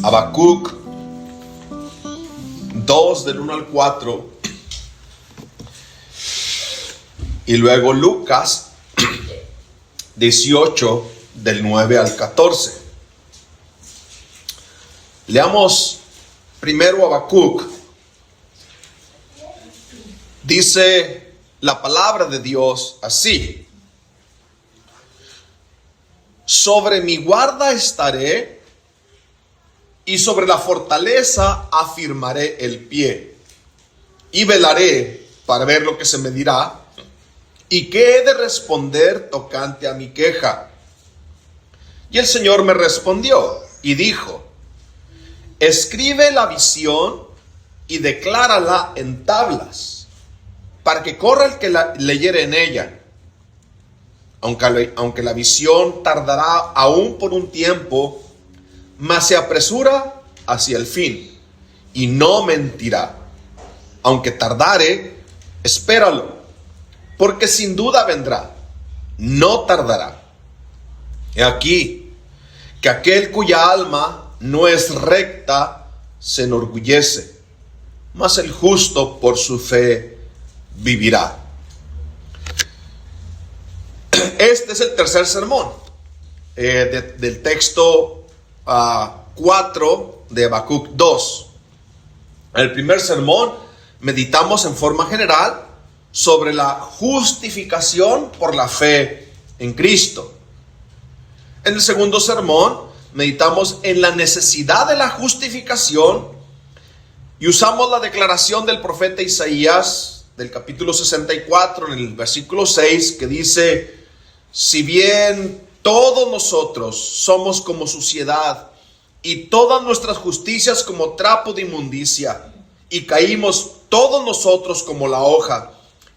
Habacuc 2 del 1 al 4 y luego Lucas 18 del 9 al 14. Leamos primero Habacuc. Dice la palabra de Dios así: sobre mi guarda estaré, y sobre la fortaleza afirmaré el pie, y velaré para ver lo que se me dirá, y qué he de responder tocante a mi queja. Y el Señor me respondió y dijo: escribe la visión y declárala en tablas, para que corra el que la leyere en ella. Aunque la visión tardará aún por un tiempo, mas se apresura hacia el fin, y no mentirá. Aunque tardare, espéralo, porque sin duda vendrá, no tardará. He aquí que aquel cuya alma no es recta se enorgullece, mas el justo por su fe vivirá. Este es el tercer sermón del texto 4 de Habacuc 2. En el primer sermón meditamos en forma general sobre la justificación por la fe en Cristo. En el segundo sermón meditamos en la necesidad de la justificación y usamos la declaración del profeta Isaías del capítulo 64 en el versículo 6, que dice: si bien todos nosotros somos como suciedad, y todas nuestras justicias como trapo de inmundicia, y caímos todos nosotros como la hoja,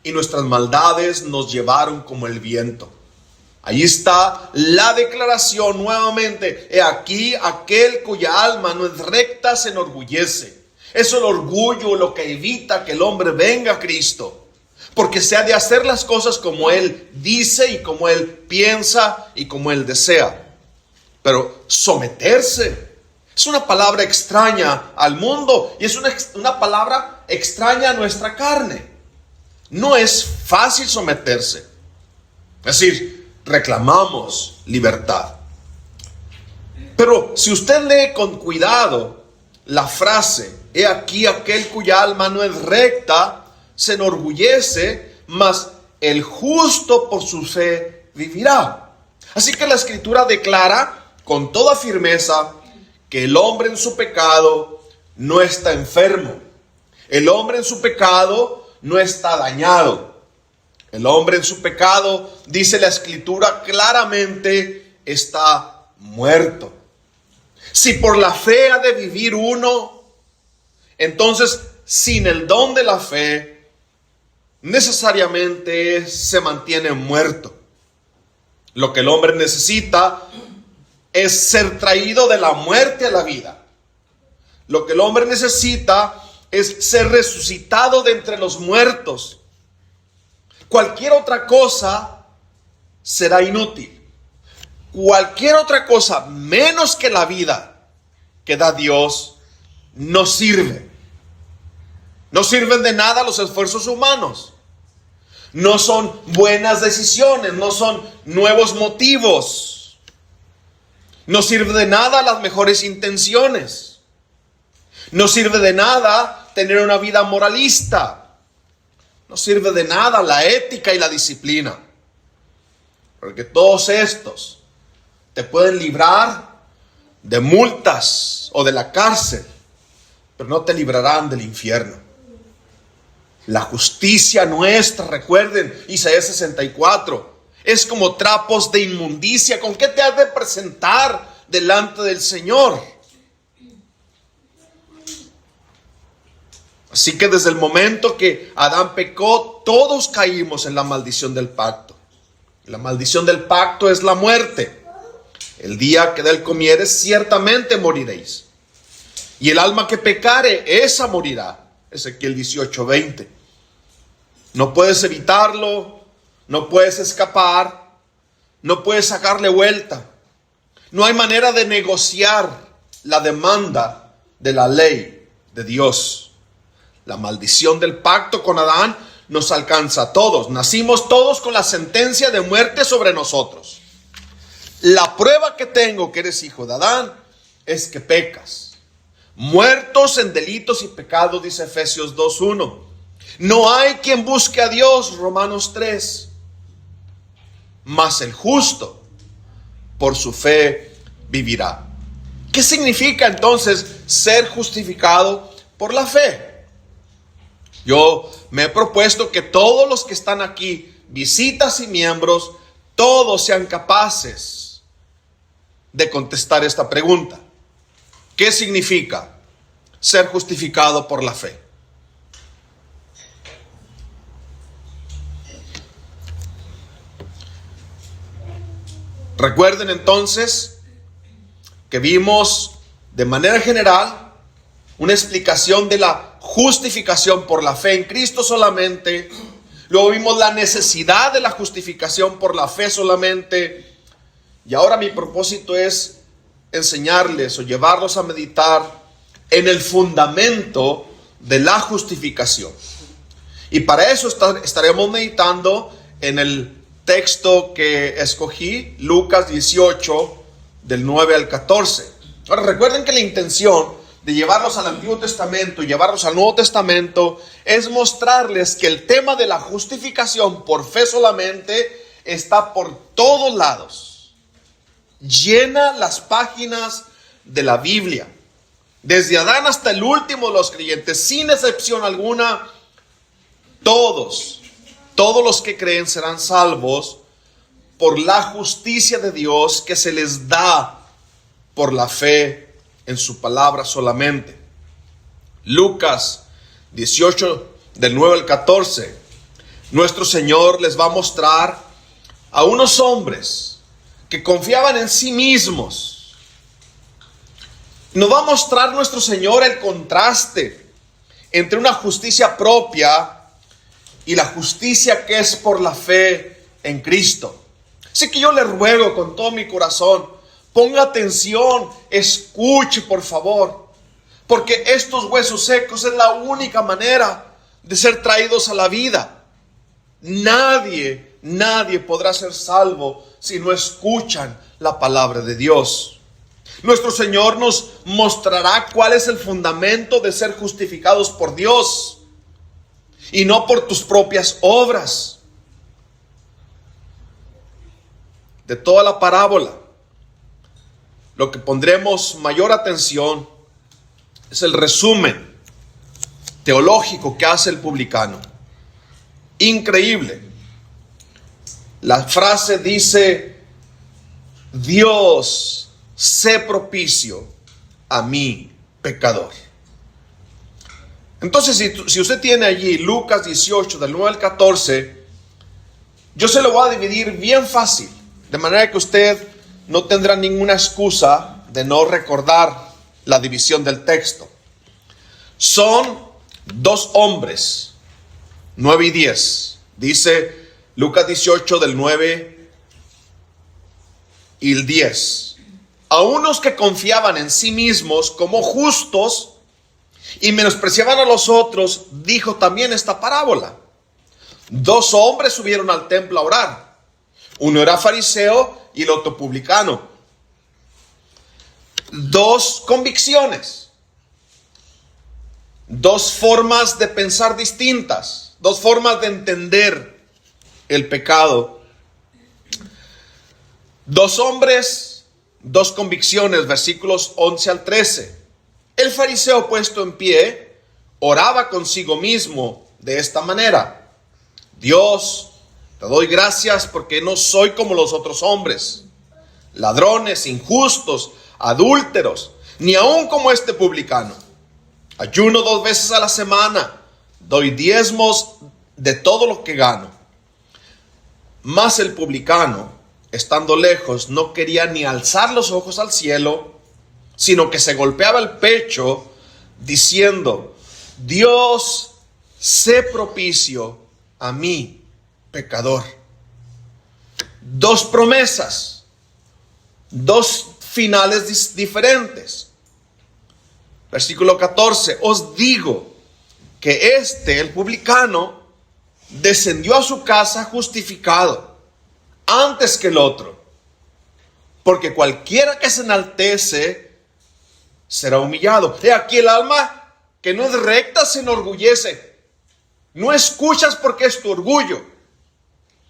y nuestras maldades nos llevaron como el viento. Ahí está la declaración nuevamente: he aquí aquel cuya alma no es recta se enorgullece. Es el orgullo lo que evita que el hombre venga a Cristo, porque se ha de hacer las cosas como Él dice y como Él piensa y como Él desea. Pero someterse es una palabra extraña al mundo, y es una palabra extraña a nuestra carne. No es fácil someterse. Es decir, reclamamos libertad. Pero si usted lee con cuidado la frase: he aquí aquel cuya alma no es recta se enorgullece, mas el justo por su fe vivirá. Así que la Escritura declara con toda firmeza que el hombre en su pecado no está enfermo. El hombre en su pecado no está dañado. El hombre en su pecado, dice la Escritura claramente, está muerto. Si por la fe ha de vivir uno, entonces sin el don de la fe necesariamente se mantiene muerto. Lo que el hombre necesita es ser traído de la muerte a la vida. Lo que el hombre necesita es ser resucitado de entre los muertos. Cualquier otra cosa será inútil. Cualquier otra cosa menos que la vida que da Dios no sirve. No sirven de nada los esfuerzos humanos. No son buenas decisiones, no son nuevos motivos. No sirve de nada las mejores intenciones. No sirve de nada tener una vida moralista. No sirve de nada la ética y la disciplina. Porque todos estos te pueden librar de multas o de la cárcel, pero no te librarán del infierno. La justicia nuestra, recuerden Isaías 64, es como trapos de inmundicia. ¿Con qué te has de presentar delante del Señor? Así que desde el momento que Adán pecó, todos caímos en la maldición del pacto. La maldición del pacto es la muerte. El día que de él comieres, ciertamente moriréis. Y el alma que pecare, esa morirá. Ezequiel 18:20. No puedes evitarlo, no puedes escapar, no puedes sacarle vuelta. No hay manera de negociar la demanda de la ley de Dios. La maldición del pacto con Adán nos alcanza a todos. Nacimos todos con la sentencia de muerte sobre nosotros. La prueba que tengo que eres hijo de Adán es que pecas. Muertos en delitos y pecados, dice Efesios 2:1. No hay quien busque a Dios, Romanos 3. Mas el justo por su fe vivirá. ¿Qué significa entonces ser justificado por la fe? Yo me he propuesto que todos los que están aquí, visitas y miembros, todos sean capaces de contestar esta pregunta. ¿Qué significa ser justificado por la fe? Recuerden entonces que vimos de manera general una explicación de la justificación por la fe en Cristo solamente. Luego vimos la necesidad de la justificación por la fe solamente. Y ahora mi propósito es enseñarles o llevarlos a meditar en el fundamento de la justificación. Y para eso estaremos meditando en el texto que escogí, Lucas 18, del 9 al 14. Ahora recuerden que la intención de llevarlos al Antiguo Testamento y llevarlos al Nuevo Testamento es mostrarles que el tema de la justificación por fe solamente está por todos lados. Llena las páginas de la Biblia. Desde Adán hasta el último de los creyentes, sin excepción alguna, todos los que creen serán salvos por la justicia de Dios que se les da por la fe en su palabra solamente. Lucas 18, del 9 al 14, nuestro Señor les va a mostrar a unos hombres que confiaban en sí mismos. Nos va a mostrar nuestro Señor el contraste entre una justicia propia y la justicia que es por la fe en Cristo. Así que yo le ruego con todo mi corazón, ponga atención, escuche por favor, porque estos huesos secos es la única manera de ser traídos a la vida. Nadie podrá ser salvo si no escuchan la palabra de Dios. Nuestro Señor nos mostrará cuál es el fundamento de ser justificados por Dios y no por tus propias obras. De toda la parábola, lo que pondremos mayor atención es el resumen teológico que hace el publicano. Increíble. La frase dice: Dios, sé propicio a mí, pecador. Entonces, si usted tiene allí Lucas 18, del 9 al 14, yo se lo voy a dividir bien fácil, de manera que usted no tendrá ninguna excusa de no recordar la división del texto. Son dos hombres, 9 y 10. Dice Lucas 18, del 9 y el 10. A unos que confiaban en sí mismos como justos y menospreciaban a los otros, dijo también esta parábola. Dos hombres subieron al templo a orar. Uno era fariseo y el otro publicano. Dos convicciones. Dos formas de pensar distintas. Dos formas de entender el pecado. Dos hombres, dos convicciones, versículos 11 al 13. El fariseo, puesto en pie, oraba consigo mismo de esta manera: Dios, te doy gracias porque no soy como los otros hombres, ladrones, injustos, adúlteros, ni aun como este publicano. Ayuno 2 veces a la semana, doy diezmos de todo lo que gano. Mas el publicano, estando lejos, no quería ni alzar los ojos al cielo, sino que se golpeaba el pecho, diciendo: Dios, sé propicio a mí, pecador. Dos promesas, dos finales diferentes. Versículo 14, os digo que el publicano, descendió a su casa justificado antes que el otro. Porque cualquiera que se enaltece será humillado. He aquí el alma que no es recta se enorgullece. No escuchas porque es tu orgullo.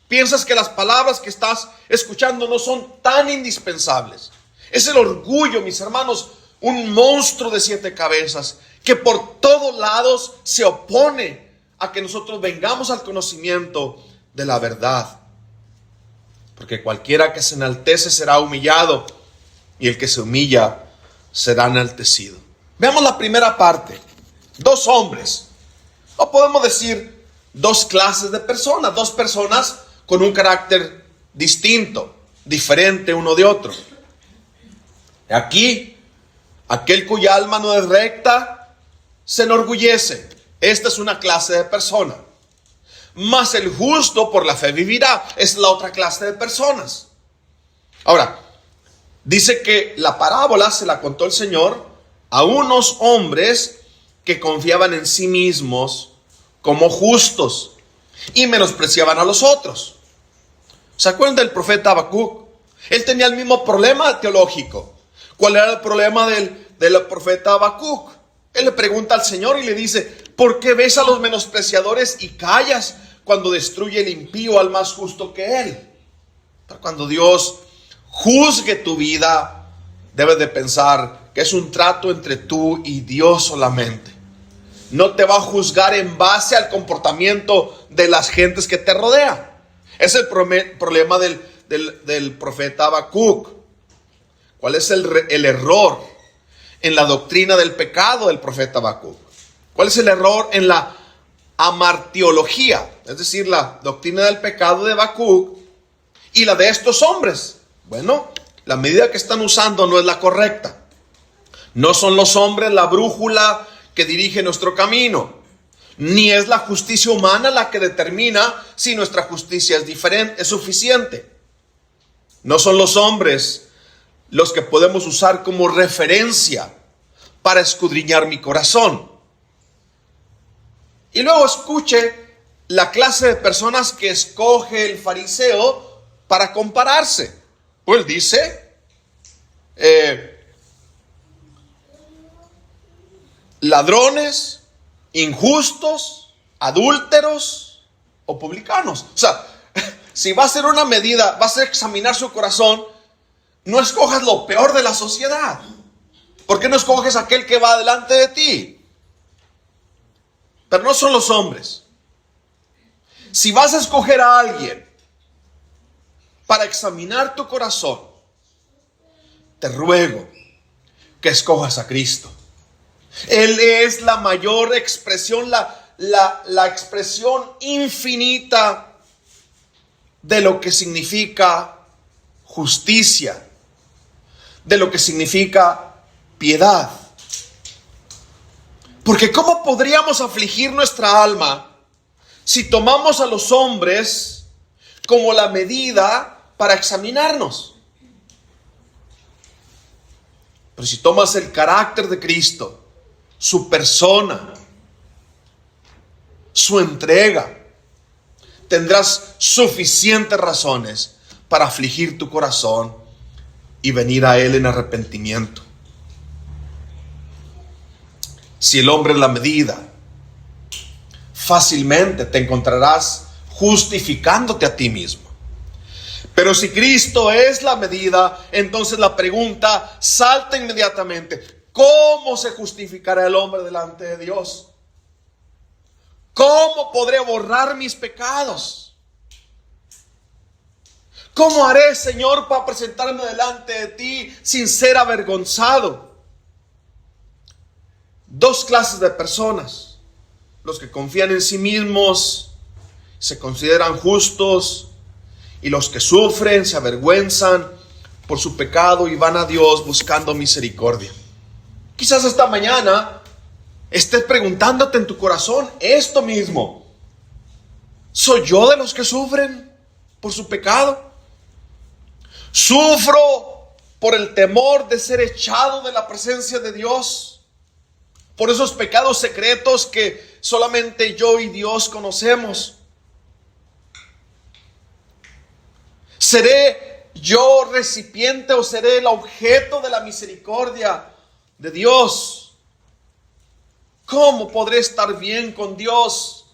Piensas que las palabras que estás escuchando no son tan indispensables. Es el orgullo, mis hermanos, un monstruo de 7 cabezas que por todos lados se opone a que nosotros vengamos al conocimiento de la verdad. Porque cualquiera que se enaltece será humillado, y el que se humilla será enaltecido. Veamos la primera parte. Dos hombres, o podemos decir dos clases de personas, dos personas con un carácter distinto, diferente uno de otro. Aquí, aquel cuya alma no es recta se enorgullece. Esta es una clase de persona. Mas el justo por la fe vivirá. Es la otra clase de personas. Ahora, dice que la parábola se la contó el Señor a unos hombres que confiaban en sí mismos como justos y menospreciaban a los otros. ¿Se acuerdan del profeta Habacuc? Él tenía el mismo problema teológico. ¿Cuál era el problema del profeta Habacuc? Él le pregunta al Señor y le dice: ¿por qué ves a los menospreciadores y callas cuando destruye el impío al más justo que él? Pero cuando Dios juzgue tu vida, debes de pensar que es un trato entre tú y Dios solamente. No te va a juzgar en base al comportamiento de las gentes que te rodean. Es el problema del profeta Habacuc. ¿Cuál es el error en la doctrina del pecado del profeta Habacuc? ¿Cuál es el error en la amartiología? Es decir, la doctrina del pecado de Habacuc y la de estos hombres. Bueno, la medida que están usando no es la correcta. No son los hombres la brújula que dirige nuestro camino, ni es la justicia humana la que determina si nuestra justicia es suficiente. No son los hombres los que podemos usar como referencia para escudriñar mi corazón. Y luego escuche la clase de personas que escoge el fariseo para compararse. Pues dice, ladrones, injustos, adúlteros o publicanos. O sea, si va a ser una medida, vas a examinar su corazón, no escojas lo peor de la sociedad. ¿Por qué no escoges aquel que va delante de ti? Pero no son los hombres. Si vas a escoger a alguien para examinar tu corazón, te ruego que escojas a Cristo. Él es la mayor expresión, la expresión infinita de lo que significa justicia, de lo que significa piedad. Porque ¿cómo podríamos afligir nuestra alma si tomamos a los hombres como la medida para examinarnos? Pero si tomas el carácter de Cristo, su persona, su entrega, tendrás suficientes razones para afligir tu corazón y venir a Él en arrepentimiento. Si el hombre es la medida, fácilmente te encontrarás justificándote a ti mismo. Pero si Cristo es la medida, entonces la pregunta salta inmediatamente: ¿cómo se justificará el hombre delante de Dios? ¿Cómo podré borrar mis pecados? ¿Cómo haré, Señor, para presentarme delante de ti sin ser avergonzado? Dos clases de personas: los que confían en sí mismos, se consideran justos, y los que sufren, se avergüenzan por su pecado y van a Dios buscando misericordia. Quizás esta mañana estés preguntándote en tu corazón esto mismo: ¿Soy yo de los que sufren por su pecado? ¿Sufro por el temor de ser echado de la presencia de Dios? ¿Por esos pecados secretos que solamente yo y Dios conocemos? ¿Seré yo recipiente o seré el objeto de la misericordia de Dios? ¿Cómo podré estar bien con Dios?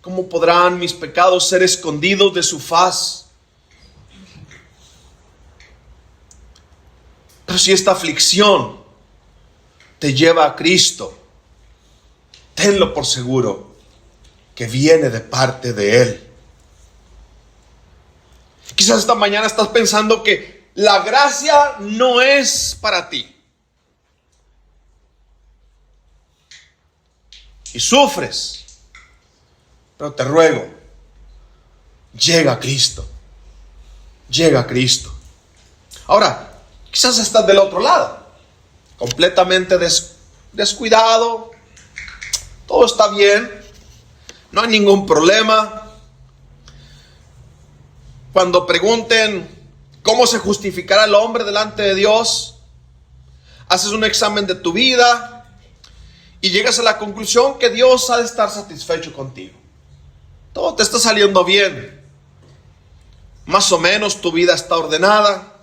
¿Cómo podrán mis pecados ser escondidos de su faz? Pero si esta aflicción te lleva a Cristo, tenlo por seguro que viene de parte de Él. Quizás esta mañana estás pensando que la gracia no es para ti. Y sufres. Pero te ruego, llega a Cristo. Llega a Cristo. Ahora, quizás estás del otro lado, completamente descuidado. Todo está bien. No hay ningún problema. Cuando pregunten cómo se justificará el hombre delante de Dios, haces un examen de tu vida y llegas a la conclusión que Dios ha de estar satisfecho contigo. Todo te está saliendo bien. Más o menos tu vida está ordenada.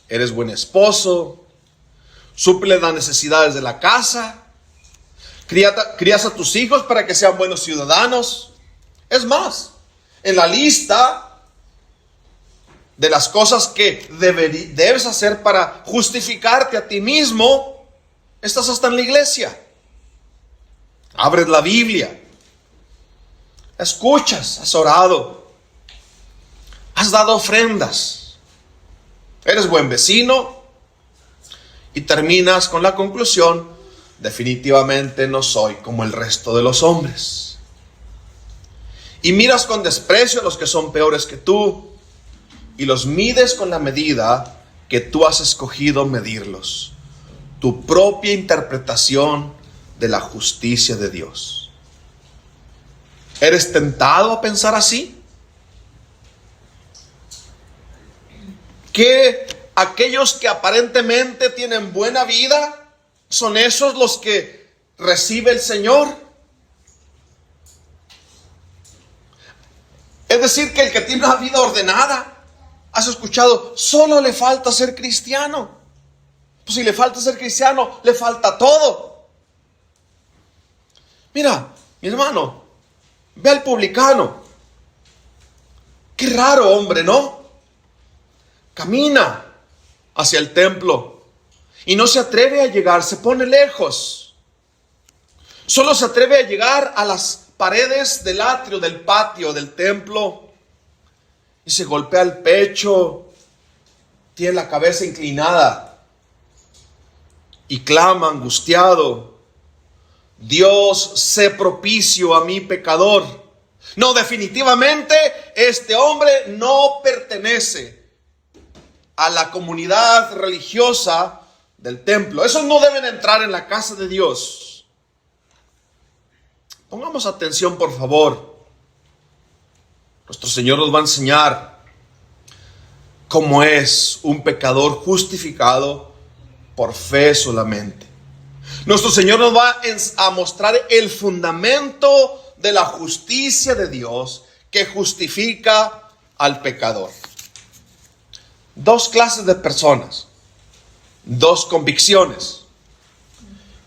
Eres buen esposo. Suple las necesidades de la casa. Crías a tus hijos para que sean buenos ciudadanos. Es más, en la lista de las cosas que debes hacer para justificarte a ti mismo, estás hasta en la iglesia. Abres la Biblia. Escuchas, has orado, has dado ofrendas, eres buen vecino y terminas con la conclusión: definitivamente no soy como el resto de los hombres. Y miras con desprecio a los que son peores que tú y los mides con la medida que tú has escogido medirlos, tu propia interpretación de la justicia de Dios. ¿Eres tentado a pensar así? ¿Que aquellos que aparentemente tienen buena vida son esos los que recibe el Señor? Es decir, que el que tiene una vida ordenada, has escuchado, solo le falta ser cristiano. Pues si le falta ser cristiano, le falta todo. Mira, mi hermano, ve al publicano. Qué raro hombre, ¿no? Camina hacia el templo y no se atreve a llegar, se pone lejos. Solo se atreve a llegar a las paredes del atrio, del patio, del templo, y se golpea el pecho, tiene la cabeza inclinada y clama angustiado: Dios, sé propicio a mi pecador. No, definitivamente este hombre no pertenece a la comunidad religiosa del templo. Esos no deben entrar en la casa de Dios. Pongamos atención, por favor. Nuestro Señor nos va a enseñar cómo es un pecador justificado por fe solamente. Nuestro Señor nos va a mostrar el fundamento de la justicia de Dios que justifica al pecador. Dos clases de personas, dos convicciones.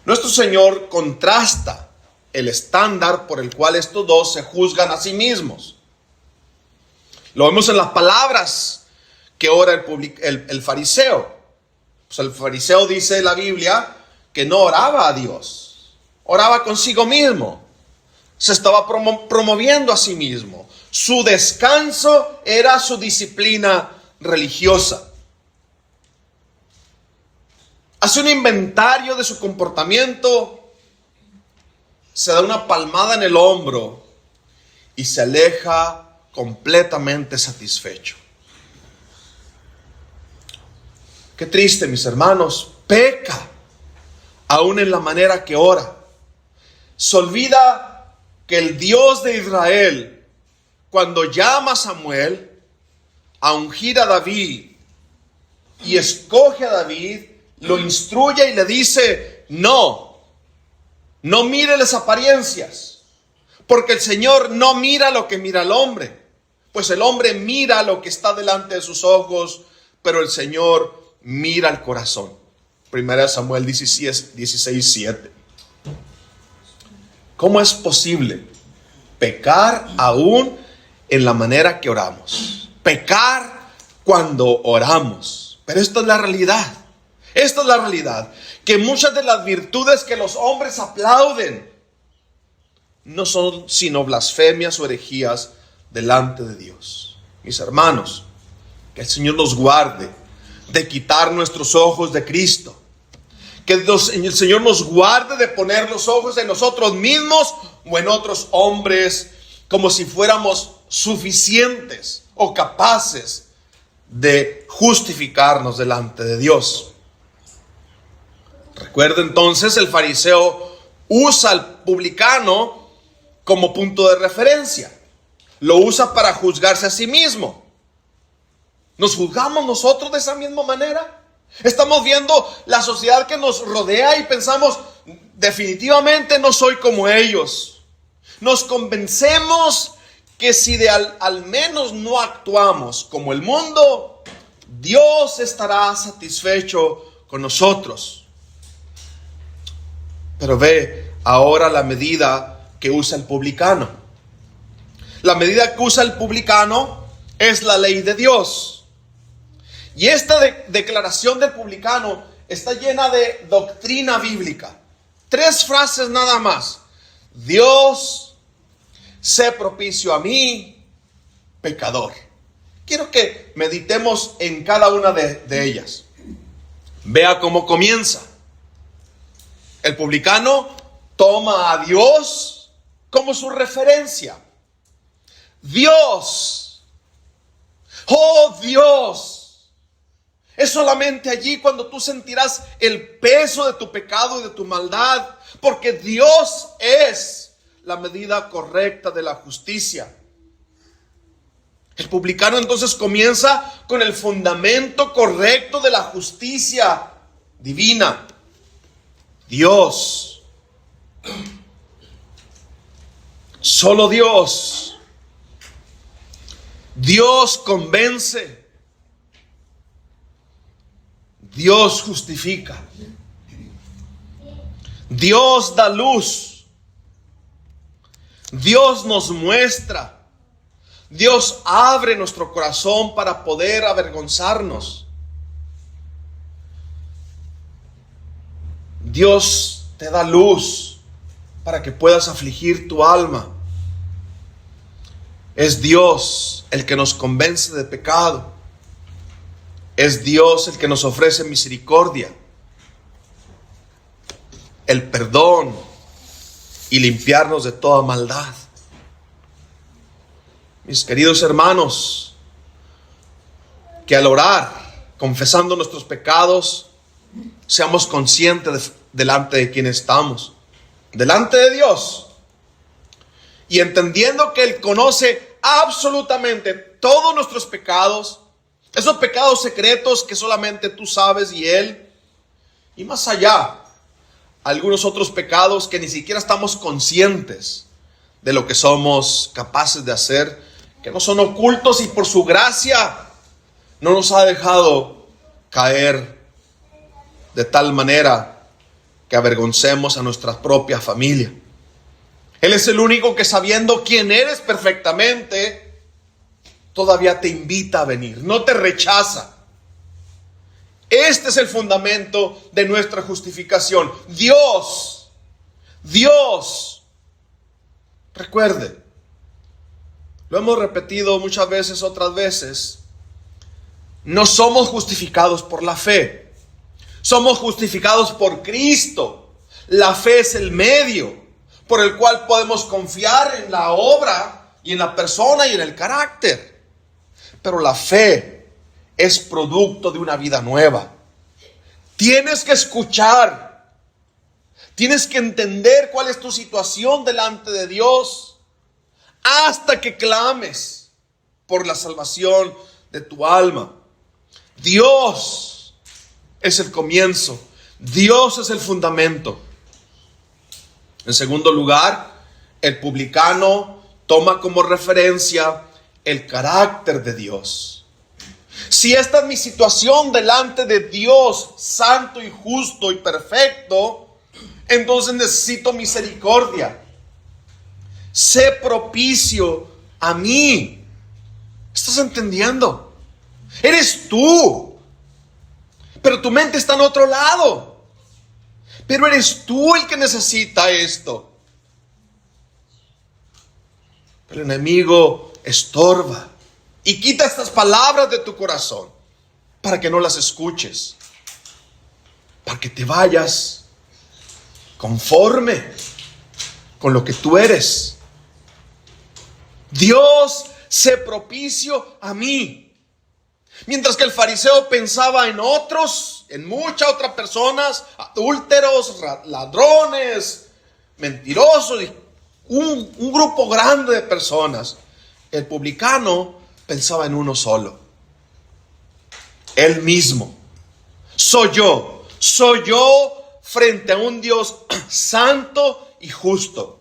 Nuestro Señor contrasta el estándar por el cual estos dos se juzgan a sí mismos. Lo vemos en las palabras que ora el fariseo. Pues el fariseo, dice la Biblia, que no oraba a Dios, oraba consigo mismo. Se estaba promoviendo a sí mismo. Su descanso era su disciplina religiosa. Hace un inventario de su comportamiento, se da una palmada en el hombro y se aleja completamente satisfecho. Qué triste, mis hermanos, peca aún en la manera que ora. Se olvida que el Dios de Israel, cuando llama a Samuel a ungir a David y escoge a David, lo instruye y le dice: no mire las apariencias, porque el Señor no mira lo que mira el hombre, pues el hombre mira lo que está delante de sus ojos, pero el Señor mira el corazón. 1 Samuel 16:7. ¿Cómo es posible pecar aún en la manera que oramos? Pecar cuando oramos. Pero esta es la realidad. Esta es la realidad. Que muchas de las virtudes que los hombres aplauden no son sino blasfemias o herejías delante de Dios. Mis hermanos, que el Señor nos guarde de quitar nuestros ojos de Cristo. Que el Señor nos guarde de poner los ojos en nosotros mismos o en otros hombres, como si fuéramos suficientes o capaces de justificarnos delante de Dios. Recuerda entonces, el fariseo usa al publicano como punto de referencia. Lo usa para juzgarse a sí mismo. ¿Nos juzgamos nosotros de esa misma manera? Estamos viendo la sociedad que nos rodea y pensamos: definitivamente no soy como ellos. Nos convencemos que si al menos no actuamos como el mundo, Dios estará satisfecho con nosotros. Pero ve ahora la medida que usa el publicano. La medida que usa el publicano es la ley de Dios. Y esta declaración del publicano está llena de doctrina bíblica. 3 frases nada más. Dios, sé propicio a mí, pecador. Quiero que meditemos en cada una de ellas. Vea cómo comienza. El publicano toma a Dios como su referencia. Dios, oh Dios. Es solamente allí cuando tú sentirás el peso de tu pecado y de tu maldad, porque Dios es la medida correcta de la justicia. El publicano entonces comienza con el fundamento correcto de la justicia divina. Dios. Solo Dios. Dios convence. Dios justifica. Dios da luz. Dios nos muestra. Dios abre nuestro corazón para poder avergonzarnos. Dios te da luz para que puedas afligir tu alma. Es Dios el que nos convence de pecado. Es Dios el que nos ofrece misericordia, el perdón y limpiarnos de toda maldad. Mis queridos hermanos, que al orar, confesando nuestros pecados, seamos conscientes delante de quién estamos, delante de Dios, y entendiendo que Él conoce absolutamente todos nuestros pecados, esos pecados secretos que solamente tú sabes y Él, y más allá, algunos otros pecados que ni siquiera estamos conscientes de lo que somos capaces de hacer, que no son ocultos, y por su gracia no nos ha dejado caer de tal manera que avergoncemos a nuestra propia familia. Él es el único que, sabiendo quién eres perfectamente, todavía te invita a venir, no te rechaza. Este es el fundamento de nuestra justificación. Dios. Recuerde, lo hemos repetido muchas veces, otras veces. No somos justificados por la fe. Somos justificados por Cristo. La fe es el medio por el cual podemos confiar en la obra y en la persona y en el carácter. Pero la fe es producto de una vida nueva. Tienes que escuchar. Tienes que entender cuál es tu situación delante de Dios hasta que clames por la salvación de tu alma. Dios es el comienzo. Dios es el fundamento. En segundo lugar, el publicano toma como referencia el carácter de Dios. Si esta es mi situación delante de Dios, santo y justo y perfecto, entonces necesito misericordia. Sé propicio a mí. ¿Estás entendiendo? Eres tú. Pero tu mente está en otro lado. Pero eres tú el que necesita esto. El enemigo estorba y quita estas palabras de tu corazón para que no las escuches, para que te vayas conforme con lo que tú eres. Dios, sé propicio a mí. Mientras que el fariseo pensaba en otros, en muchas otras personas, adúlteros, ladrones, mentirosos, un grupo grande de personas. El publicano pensaba en uno solo. Él mismo. Soy yo frente a un Dios santo y justo.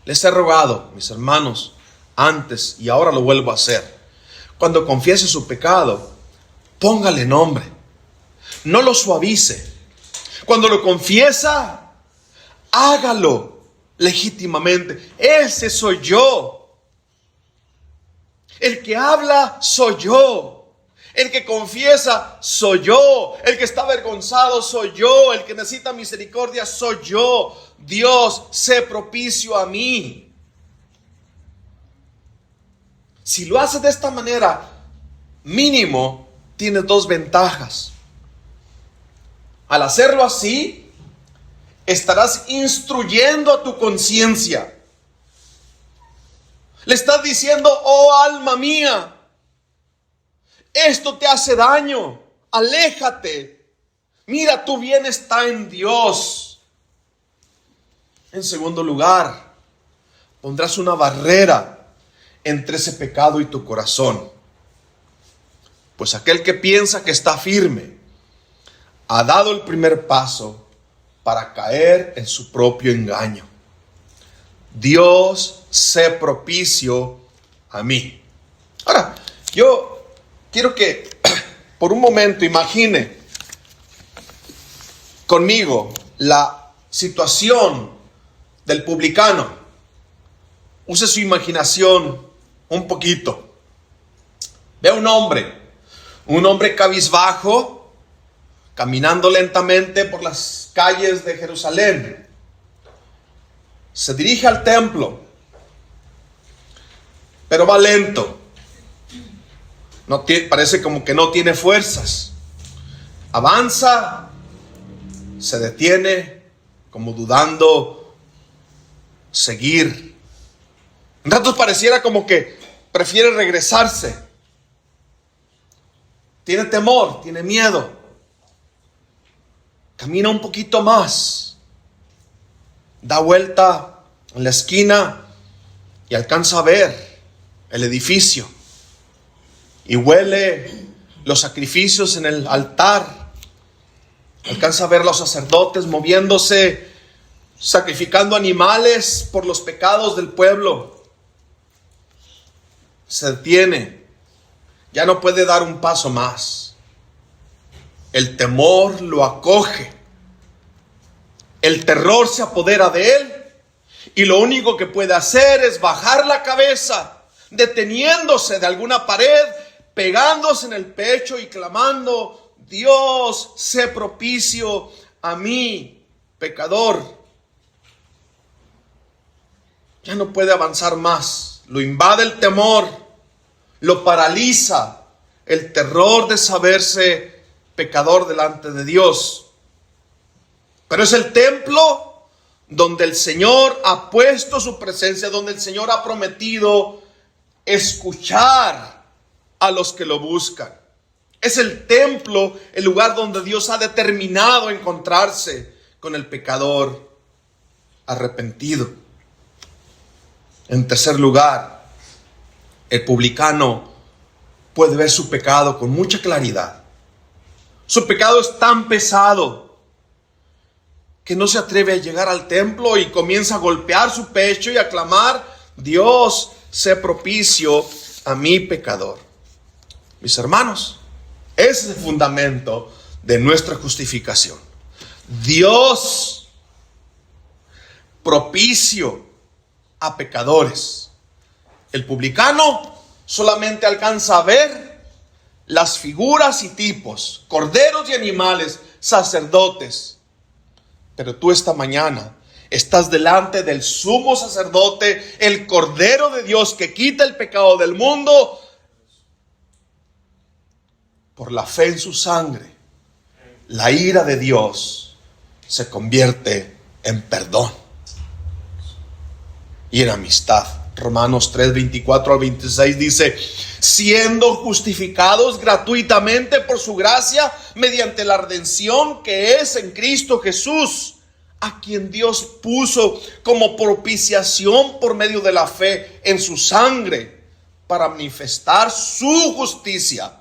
Les he rogado, mis hermanos, antes y ahora lo vuelvo a hacer. Cuando confiese su pecado, póngale nombre. No lo suavice. Cuando lo confiesa, hágalo legítimamente. Ese soy yo. El que habla soy yo. El que confiesa soy yo. El que está avergonzado soy yo. El que necesita misericordia soy yo. Dios, sé propicio a mí. Si lo haces de esta manera, mínimo tienes dos ventajas. Al hacerlo así, estarás instruyendo a tu conciencia. Le estás diciendo: oh alma mía, esto te hace daño, aléjate. Mira, tu bien está en Dios. En segundo lugar, pondrás una barrera entre ese pecado y tu corazón. Pues aquel que piensa que está firme ha dado el primer paso para caer en su propio engaño. Dios, sé propicio a mí. Ahora, yo quiero que por un momento imagine conmigo la situación del publicano. Use su imaginación un poquito. Ve a un hombre cabizbajo, caminando lentamente por las calles de Jerusalén. Se dirige al templo, pero va lento. Parece como que no tiene fuerzas. Avanza, se detiene, como dudando seguir. En ratos pareciera como que prefiere regresarse. Tiene temor, tiene miedo. Camina un poquito más. Da vuelta en la esquina y alcanza a ver el edificio. Y huele los sacrificios en el altar. Alcanza a ver a los sacerdotes moviéndose, sacrificando animales por los pecados del pueblo. Se detiene. Ya no puede dar un paso más. El temor lo acoge. El terror se apodera de él. Y lo único que puede hacer es bajar la cabeza, deteniéndose de alguna pared, pegándose en el pecho y clamando: Dios, sé propicio a mí, pecador. Ya no puede avanzar más. Lo invade el temor, lo paraliza el terror de saberse pecador delante de Dios. Pero es el templo donde el Señor ha puesto su presencia, donde el Señor ha prometido escuchar a los que lo buscan. Es el templo, el lugar donde Dios ha determinado encontrarse con el pecador arrepentido. En tercer lugar, el publicano puede ver su pecado con mucha claridad. Su pecado es tan pesado que no se atreve a llegar al templo y comienza a golpear su pecho y a clamar: Dios, sé propicio a mi pecador. Mis hermanos, ese es el fundamento de nuestra justificación. Dios propicio a pecadores. El publicano solamente alcanza a ver las figuras y tipos, corderos y animales, sacerdotes. Pero tú esta mañana estás delante del sumo sacerdote, el Cordero de Dios que quita el pecado del mundo. Por la fe en su sangre, la ira de Dios se convierte en perdón y en amistad. Romanos 3, 24 al 26 dice: siendo justificados gratuitamente por su gracia, mediante la redención que es en Cristo Jesús, a quien Dios puso como propiciación por medio de la fe en su sangre, para manifestar su justicia,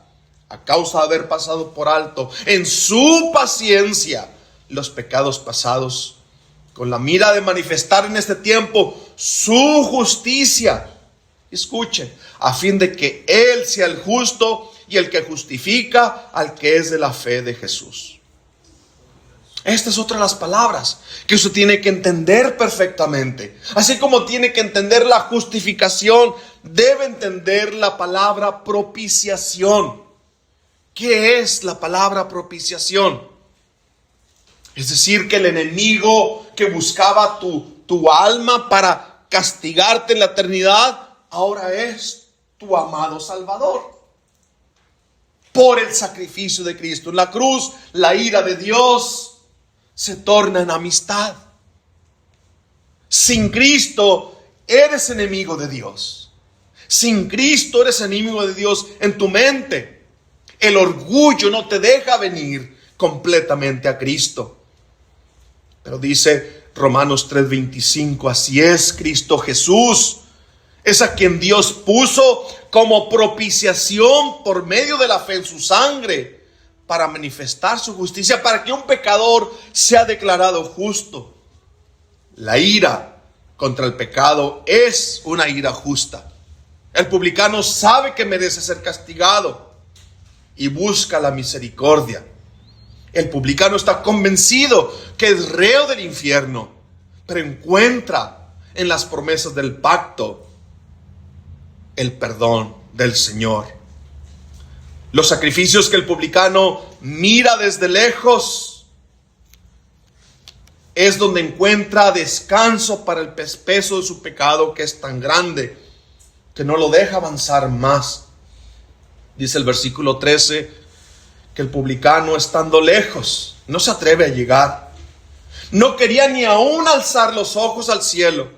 a causa de haber pasado por alto en su paciencia los pecados pasados, con la mira de manifestar en este tiempo su justicia. Escuchen, a fin de que Él sea el justo y el que justifica al que es de la fe de Jesús. Esta es otra de las palabras que usted tiene que entender perfectamente. Así como tiene que entender la justificación, debe entender la palabra propiciación. ¿Qué es la palabra propiciación? Es decir, que el enemigo que buscaba tu alma para castigarte en la eternidad, ahora es tu amado Salvador. Por el sacrificio de Cristo en la cruz, la ira de Dios se torna en amistad. Sin Cristo eres enemigo de Dios. Sin Cristo eres enemigo de Dios en tu mente. El orgullo no te deja venir completamente a Cristo. Pero dice Romanos 3:25, así es, Cristo Jesús es a quien Dios puso como propiciación por medio de la fe en su sangre, para manifestar su justicia, para que un pecador sea declarado justo. La ira contra el pecado es una ira justa. El publicano sabe que merece ser castigado y busca la misericordia. El publicano está convencido que es reo del infierno, pero encuentra en las promesas del pacto el perdón del Señor. Los sacrificios que el publicano mira desde lejos es donde encuentra descanso para el peso de su pecado, que es tan grande que no lo deja avanzar más. Dice el versículo 13 que el publicano, estando lejos, no se atreve a llegar. No quería ni aún alzar los ojos al cielo,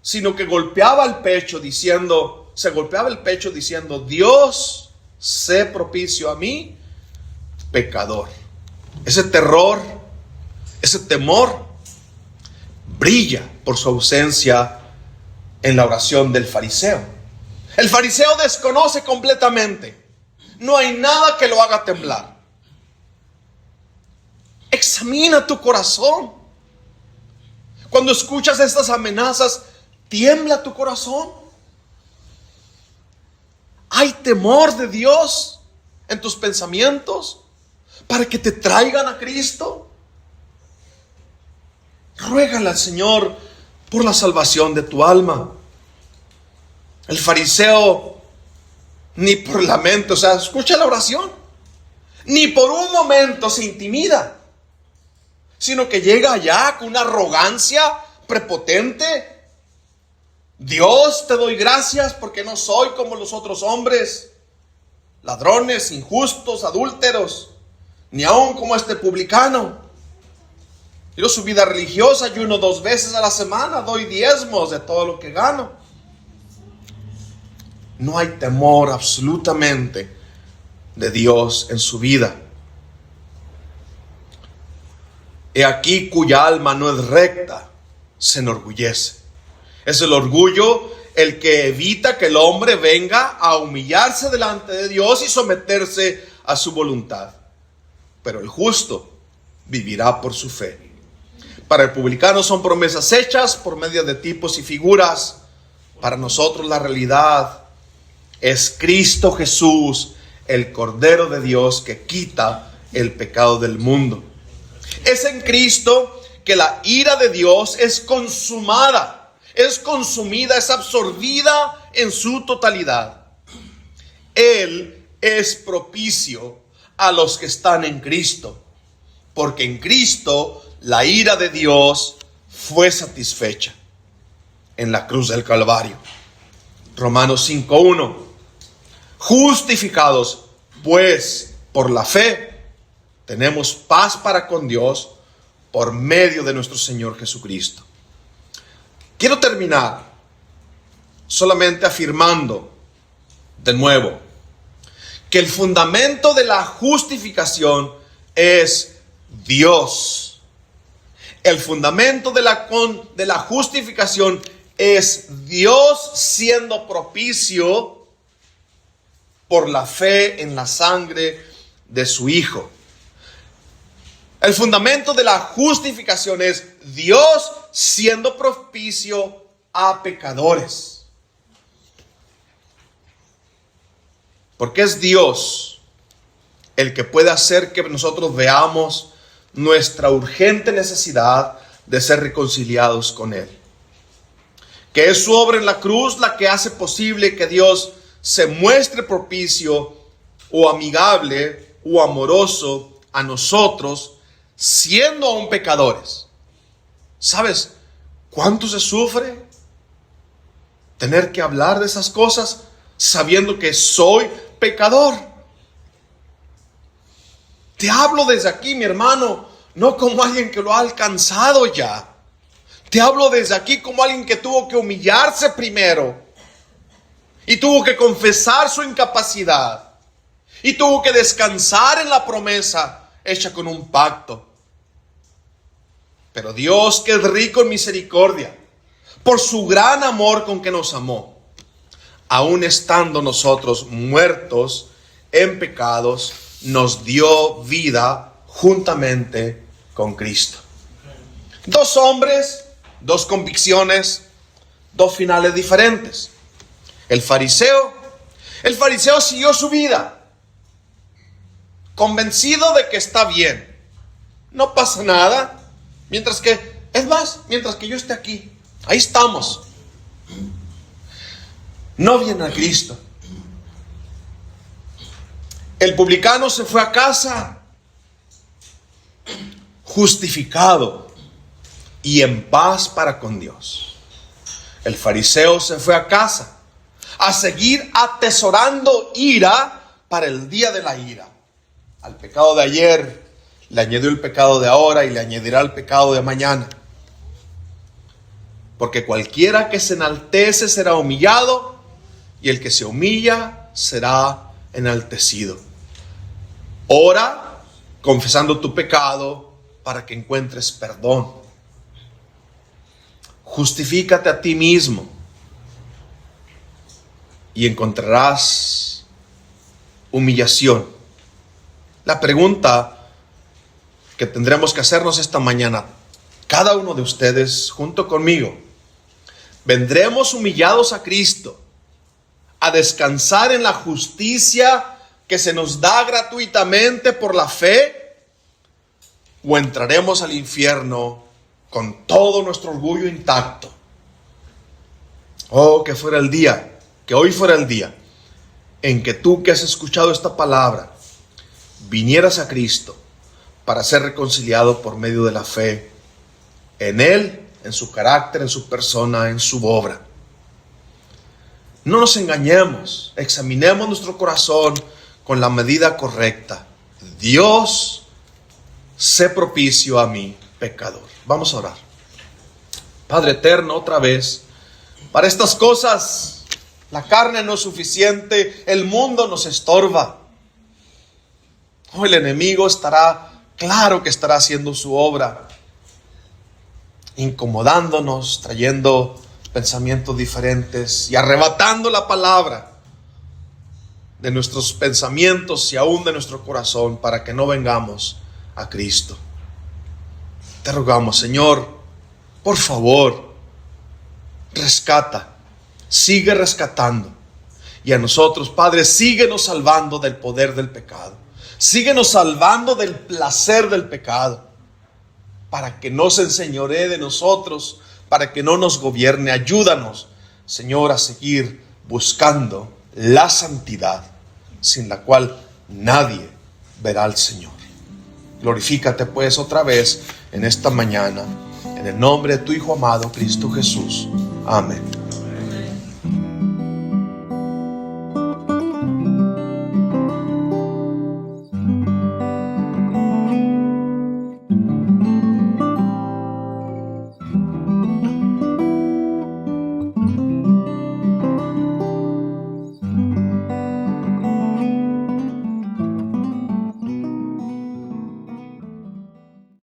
sino que se golpeaba el pecho diciendo: Dios, sé propicio a mí, pecador. Ese terror, ese temor brilla por su ausencia en la oración del fariseo. El fariseo desconoce completamente. No hay nada que lo haga temblar. Examina tu corazón. Cuando escuchas estas amenazas, ¿tiembla tu corazón? ¿Hay temor de Dios en tus pensamientos para que te traigan a Cristo? Ruégale al Señor por la salvación de tu alma. El fariseo ni por lamento, escucha la oración, ni por un momento se intimida, sino que llega allá con una arrogancia prepotente. Dios, te doy gracias porque no soy como los otros hombres, ladrones, injustos, adúlteros, ni aun como este publicano. Yo su vida religiosa, ayuno 2 veces a la semana, doy diezmos de todo lo que gano. No hay temor absolutamente de Dios en su vida. He aquí cuya alma no es recta, se enorgullece. Es el orgullo el que evita que el hombre venga a humillarse delante de Dios y someterse a su voluntad. Pero el justo vivirá por su fe. Para el publicano son promesas hechas por medio de tipos y figuras. Para nosotros la realidad es Cristo Jesús, el Cordero de Dios que quita el pecado del mundo. Es en Cristo que la ira de Dios es consumada, es consumida, es absorbida en su totalidad. Él es propicio a los que están en Cristo, porque en Cristo la ira de Dios fue satisfecha en la cruz del Calvario. Romanos 5:1. Justificados pues por la fe, tenemos paz para con Dios por medio de nuestro Señor Jesucristo. Quiero terminar solamente afirmando de nuevo que el fundamento de la justificación es Dios. El fundamento de la justificación es Dios siendo propicio por la fe en la sangre de su Hijo. El fundamento de la justificación es Dios siendo propicio a pecadores. Porque es Dios el que puede hacer que nosotros veamos nuestra urgente necesidad de ser reconciliados con Él. Que es su obra en la cruz la que hace posible que Dios se muestre propicio o amigable o amoroso a nosotros, siendo aún pecadores. ¿Sabes cuánto se sufre tener que hablar de esas cosas sabiendo que soy pecador? Te hablo desde aquí, mi hermano, no como alguien que lo ha alcanzado ya. Te hablo desde aquí como alguien que tuvo que humillarse primero y tuvo que confesar su incapacidad y tuvo que descansar en la promesa hecha con un pacto. Pero Dios, que es rico en misericordia, por su gran amor con que nos amó, aun estando nosotros muertos en pecados, nos dio vida juntamente con Cristo. Dos hombres, dos convicciones, dos finales diferentes. El fariseo siguió su vida, convencido de que está bien, no pasa nada. Mientras que yo esté aquí, ahí estamos. No viene a Cristo. El publicano se fue a casa, justificado y en paz para con Dios. El fariseo se fue a casa a seguir atesorando ira para el día de la ira. Al pecado de ayer le añadió el pecado de ahora y le añadirá el pecado de mañana. Porque cualquiera que se enaltece será humillado, y el que se humilla será enaltecido. Ora confesando tu pecado para que encuentres perdón. Justifícate a ti mismo y encontrarás humillación. La pregunta que tendremos que hacernos esta mañana, cada uno de ustedes junto conmigo: ¿vendremos humillados a Cristo a descansar en la justicia que se nos da gratuitamente por la fe? ¿O entraremos al infierno con todo nuestro orgullo intacto? Oh, que hoy fuera el día en que tú, que has escuchado esta palabra, vinieras a Cristo para ser reconciliado por medio de la fe en Él, en su carácter, en su persona, en su obra. No nos engañemos, examinemos nuestro corazón con la medida correcta. Dios, sé propicio a mí, pecador. Vamos a orar. Padre eterno, otra vez, para estas cosas la carne no es suficiente, el mundo nos estorba. Hoy el enemigo estará Claro que estará haciendo su obra, incomodándonos, trayendo pensamientos diferentes y arrebatando la palabra de nuestros pensamientos y aún de nuestro corazón para que no vengamos a Cristo. Te rogamos, Señor, por favor, rescata, sigue rescatando. Y a nosotros, Padre, síguenos salvando del poder del pecado. Síguenos salvando del placer del pecado, para que no se enseñoree de nosotros, para que no nos gobierne. Ayúdanos, Señor, a seguir buscando la santidad, sin la cual nadie verá al Señor. Glorifícate pues otra vez en esta mañana, en el nombre de tu Hijo amado, Cristo Jesús. Amén.